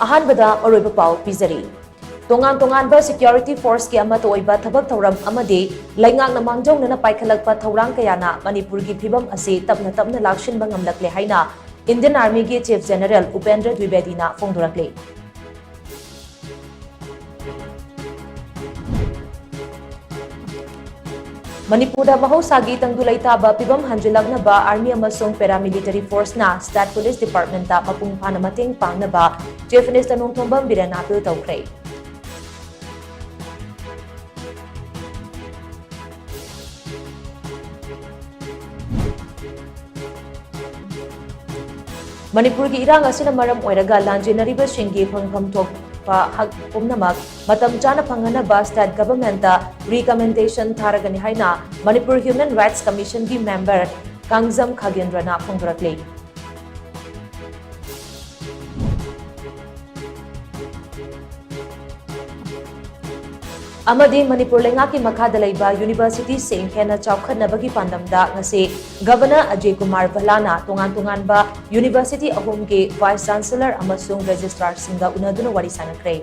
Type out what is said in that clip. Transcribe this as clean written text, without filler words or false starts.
अहानबदा अरोइबा पाउ पिजरी तोंगान तोंगानबा security force के अमत ओइबा थबक थौरम अमदि लैंगांगना मांगजौनना पाइखलकपा थौरांग कयाना मणिपुर की फिबम असे तपना तपना लाक्सिनबा ngamlakle हाइना इंडियन आर्मी के चीफ जनरल उपेंद्र द्विवेदीना फोंदोरकले मणिपुर महौसागी तंगदुलैताबा फिबम हंजिलकनबा आर्मी अमसोंग पैरामिलिटरी फोर्सना स्टेट पुलिस डिपार्टमेंट मपुंग फाना मतेंग पांगनबा chief minister Nongthombam Biren appeal तौख्रे मणिपुर की इरांग असिना मरम ओइरगा लांजेनरिबा सिंगी फंगफम थोकपा हक पुमनमक मतम चाना फंगनबा स्टेट गवर्नमेंट रिकमेंडेशन थारगनि हाइना मणिपुर ह्यूमन राइट्स कमीशन की मेंबर कांगजम खगेंद्रना फोंदोरकले अमदी मणिपुर लेंगा की मखादा लैबा यूनिवर्सिटी सिंह हेना चौखनबगी पांदमदा ngase गवर्नर अजय कुमार भलाना तोंगान तोंगानबा यूनिवर्सिटी अहोम के वाइस चांसलर अमसुंग रजिस्ट्रार सिंगा उनदुना वारी सानख्रे